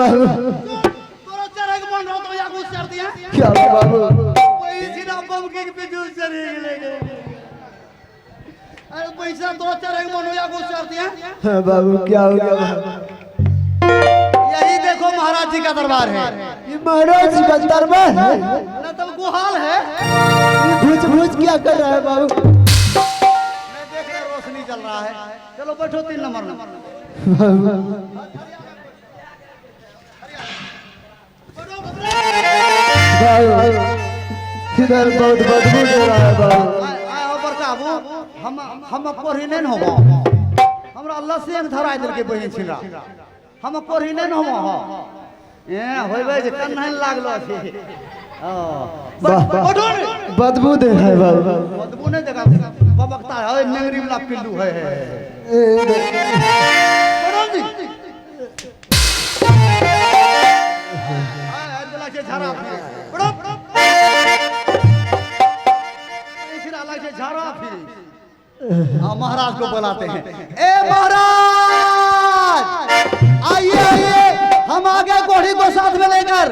बाबू तोरा चरक मन रहो तो या कुछ कर दिया क्या बाबू कोई सीधा बम के पे जूस चले गए अरे पैसा तोरा चरक मन या कुछ कर दिया हाँ बाबू क्या हो गया बाबू? यही देखो महाराज जी का दरबार है ये महाराज जी का दरबार है ना तब गुहाल है ये भूज भूज क्या कर रहा है बाबू? मैं देख रहा रोशनी चल रहा है चलो बैठो 3 नंबर में बाबू इधर बहुत बदबू दे रहा है बाबू। आया बड़काबू हम कोरी नहीं होबो हमरा अल्लाह से एक धराय दिल के बहिन छिरा हम कोरी नहीं होबो हो ए होइबे जे कन नहीं लागलो छी बैठो बदबू दे रहा है बाबू। बदबू नहीं देखा बबकता है नेंगरी वाला पिल्लू है बैठो जी आय दिला के झारा बैठो झाड़ा फिर महाराज को बुलाते हैं ए महाराज आइए आइए हम आगे कोढ़ी को साथ में लेकर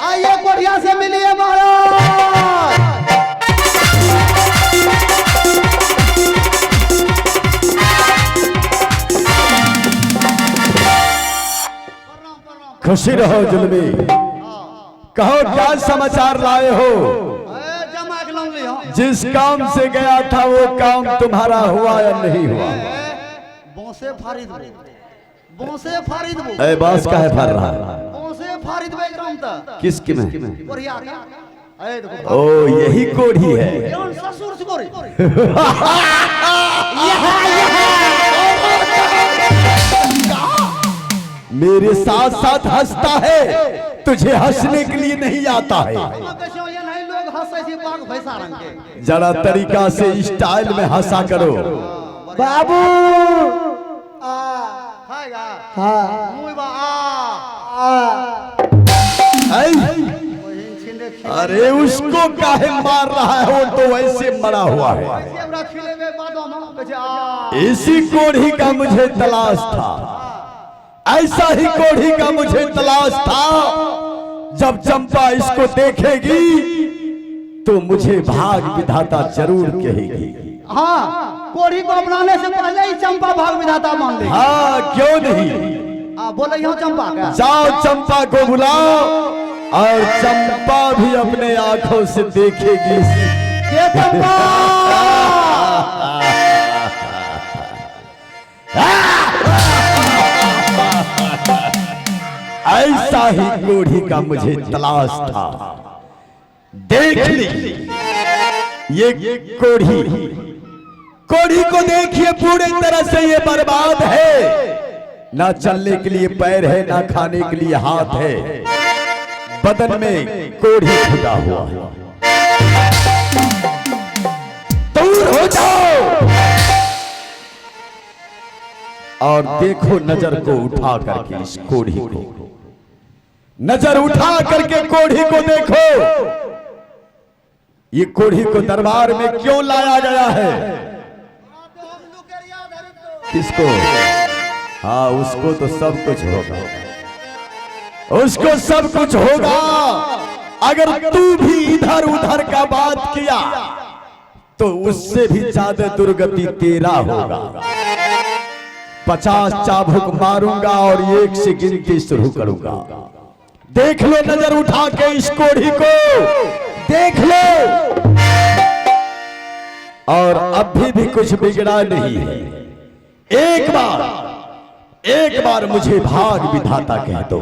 आइए कोढ़िया से मिलिए महाराज खुशी रहो जुल्मी कहो क्या समाचार लाए हो जिस काम से गया था वो काम तुम्हारा हुआ या नहीं हुआ बोसे फारिद ए बास का है फर रहा है बोसे फारिद बे काम था किसकी में कोरिया का ए देखो ओ यही कोढ़ी है कौन ससुर से कोरी मेरे साथ साथ हंसता है तुझे हंसने के लिए नहीं आता है जरा तरीका से स्टाइल में हंसा करो बाबू अरे उसको काहे मार रहा है वो तो वैसे मरा हुआ है इसी कोढ़ी का मुझे तलाश था ऐसा ही कोढ़ी का मुझे तलाश था जब चंपा इसको देखेगी तो मुझे भाग विधाता जरूर कहेगी हाँ कोढ़ी को अपनाने से पहले ही चंपा भाग विधाता मान लेगी हाँ क्यों नहीं बोले यहाँ चंपा का जाओ चंपा को बुलाओ और चंपा भी अपने आंखों से देखेगी ये चंपा ऐसा ही कोढ़ी का मुझे तलाश था देख ली ये कोढ़ी को देखिए पूरी तरह से ये बर्बाद है ना चलने के लिए पैर है ना खाने के लिए हाथ है बदन में कोढ़ी फुटा हुआ है दूर हो जाओ और देखो नजर को उठा करके इस कोढ़ी को नजर उठा करके कोढ़ी को देखो ये कोढ़ी को दरबार में क्यों लाया गया है किसको हाँ उसको तो सब कुछ होगा उसको सब कुछ होगा अगर तू भी इधर उधर का बात किया तो उससे भी ज्यादा दुर्गति तेरा होगा 50 चाबुक मारूंगा और 1 से गिनती शुरू करूंगा देख लो नजर उठा के इस कोढ़ी को देख लो और अभी भी कुछ बिगड़ा नहीं है एक बार मुझे भाग विधाता कह दो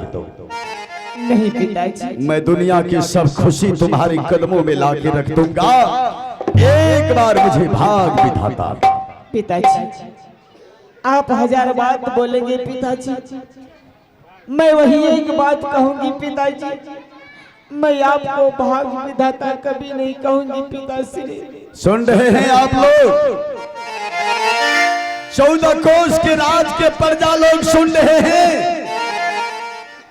नहीं पिताजी मैं दुनिया की सब खुशी तुम्हारे कदमों में लाके रख दूंगा एक बार मुझे भाग विधाता पिताजी आप 1000 बात बोलेंगे पिताजी मैं वही एक बात कहूंगी पिताजी मैं आपको भाग विधाता कभी नहीं कहूंगी पिताश्री सुन रहे हैं आप लोग 14 कोस के राज के प्रजा लोग सुन रहे हैं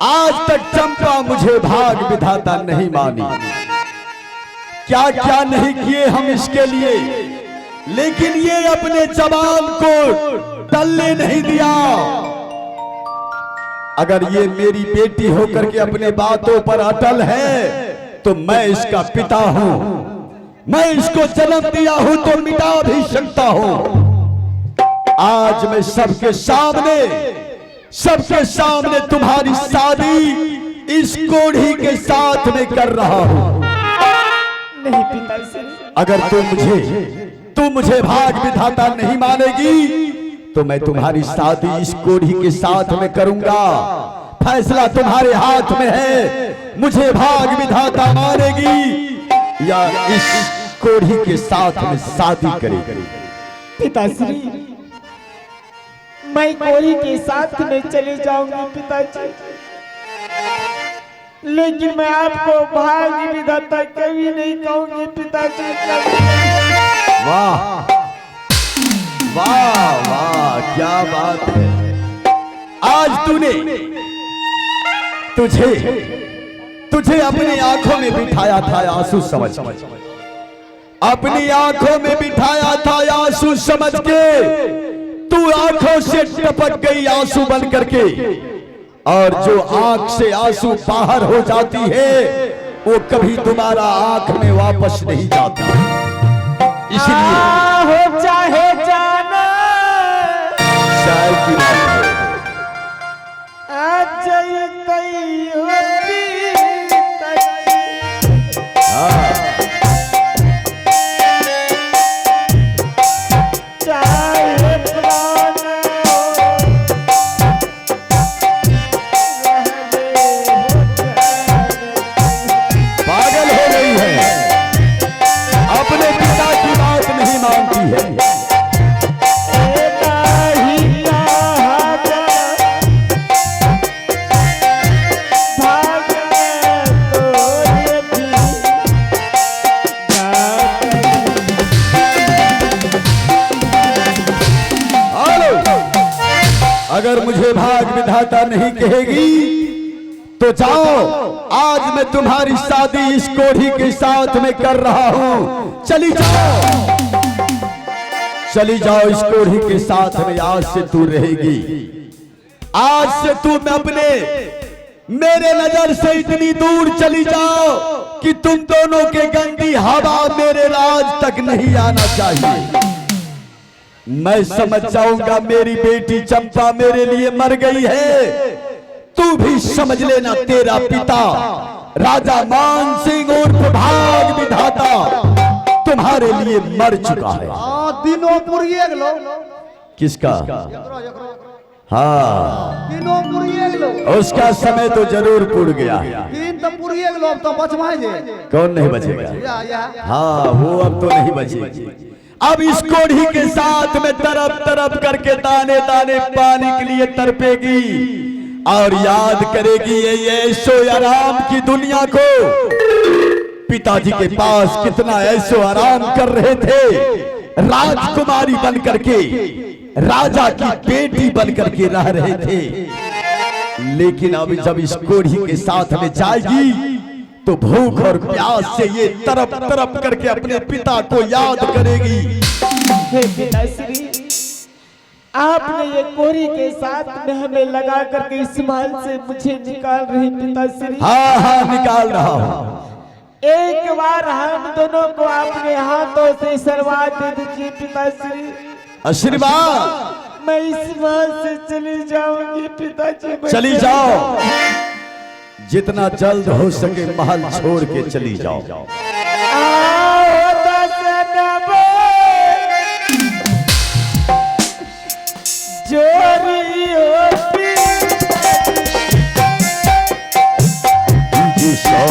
आज तक चंपा मुझे भाग विधाता नहीं मानी क्या क्या नहीं किए हम इसके लिए लेकिन ये अपने जवान को टलने नहीं दिया अगर ये मेरी बेटी होकर के अपने बातों पर अटल है तो मैं इसका पिता हूं। मैं इसको जन्म दिया हूं तो मिटा भी सकता हूं। आज मैं सबके सामने तुम्हारी शादी इस कोढ़ी के साथ में कर रहा हूं। नहीं पिताश्री, अगर तू मुझे भाग विधाता नहीं मानेगी तो मैं तुम्हारी शादी इस कोढ़ी के साथ में करूंगा। फैसला तुम्हारे हाथ में है। मुझे भाग विधाता मानेगी या इस कोढ़ी के साथ में शादी करेगी। पिताश्री, मैं कोढ़ी के साथ में चले जाऊंगी पिताजी, लेकिन मैं आपको भाग विधाता कभी नहीं कहूंगी पिताजी। वाह वाह वाह, क्या बात है। आज तुझे अपनी आंखों में बिठाया था आंसू समझ, अपनी आंखों में बिठाया था आंसू समझ के तू आंखों से टपक गई आंसू बन करके। और जो आंख से आंसू बाहर हो जाती है वो कभी दोबारा आंख में वापस नहीं जाती। इसलिए हो चाहे जाना शायर की बात है। आज तई होती हाँ। चाहे प्राण पागल हो गई है, अपने पिता की बात नहीं मानती है। अगर मुझे भाग विधाता नहीं कहेगी तो जाओ, आज मैं तुम्हारी शादी इस कोढ़ी के साथ में कर रहा हूं। चली जाओ इस कोढ़ी के साथ में। आज से तू रहेगी, आज से तू मेरे नजर से इतनी दूर चली जाओ कि तुम दोनों के गंदी हवा मेरे राज तक नहीं आना चाहिए। मैं समझ जाऊंगा मेरी बेटी चंपा मेरे लिए मर गई है। तू भी समझ लेना तेरा पिता राजा मान सिंह उर्फ भाग विधाता तुम्हारे लिए मर चुका है। दिनों पुरिए गेलो। किसका? हाँ, दिनों पुरिए गेलो। उसका समय तो जरूर पूर गया। दिन तो पुरिए गेलो, अब तो बचवाए जे। कौन नहीं बचेगा? हाँ, वो अब तो नहीं बचेगी। अब इस कोढ़ी के साथ में तरफ तरफ करके दाने दाने पानी के लिए तड़पेगी और याद करेगी ये ऐशो आराम की दुनिया को। पिताजी के पास कितना ऐशो आराम कर रहे थे, राजकुमारी बन करके, राजा की बेटी बन करके रह रहे थे। लेकिन अब जब इस कोढ़ी के साथ में जाएगी तो भूख और प्यास से ये तरफ तरफ करके अपने पिता को याद करेगी। हे पिताश्री, आपने ये कोढ़ी के साथ में हमें लगा करके इस महल से मुझे निकाल रही पिताश्री। हाँ हाँ, निकाल रहा हूँ। एक बार हम दोनों को अपने हाथों से आशीर्वाद दे दीजिए पिताश्री। आशीर्वाद? मैं इस महल से चली जाऊंगी पिताजी। चली जाओ, जितना जल्द हो सके महल छोड़ के चली जाओ। जोरी होती जी सो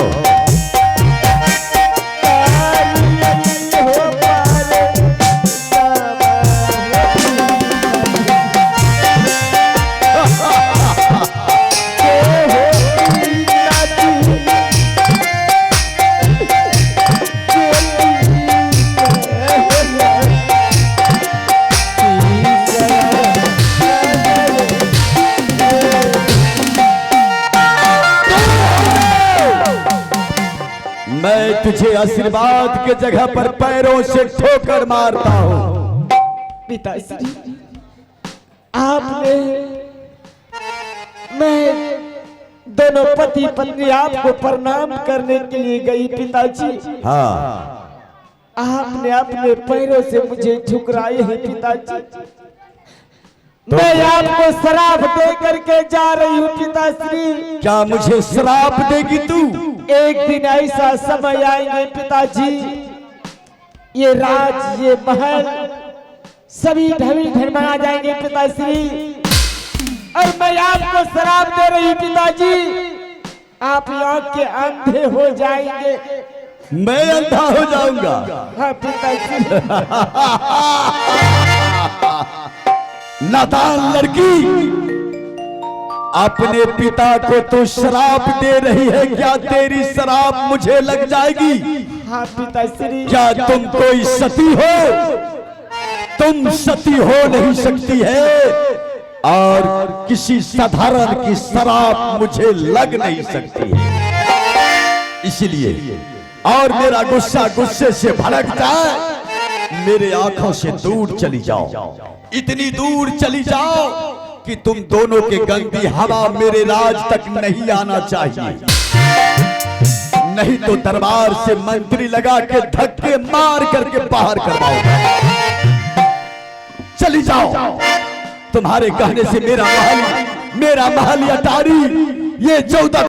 तुझे आशीर्वाद के जगह पर पैरों से ठोकर मारता हूं। पिताश्री, आपने मैं दोनों पति पत्नी आपको प्रणाम करने के लिए गई पिताजी। हाँ आपने अपने पैरों से मुझे ठुकराए हैं पिताजी। मैं आपको शराब दे करके जा रही हूँ पिताश्री। क्या मुझे श्राप देगी तू? एक दिन ऐसा समय आएंगे पिताजी, ये राज ये महल सभी ढवी ढरमा जाएंगे पिताश्री, और मैं आपको शराब दे रही हूँ पिताजी। आप आंख के अंधे हो जाएंगे। मैं अंधा हो जाऊंगा? हाँ पिताजी। नादान लड़की, अपने पिता को तो श्राप दे रही है, क्या तेरी शराब मुझे लग जाएगी? हाँ पिताश्री। क्या तुम कोई सती हो? तुम सती हो नहीं सकती है, और किसी साधारण की शराब मुझे लग नहीं सकती है। इसलिए और मेरा गुस्सा गुस्से से भड़क जाए, मेरे आंखों से दूर चली जाओ, इतनी दूर चली जाओ कि तुम दोनों के गंदी हवा मेरे राज तक नहीं आना चाहिए, नहीं तो दरबार से मंत्री लगा के धक्के मार करके बाहर करवाऊंगा। चली जाओ, तुम्हारे कहने से मेरा महल या टारी ये 14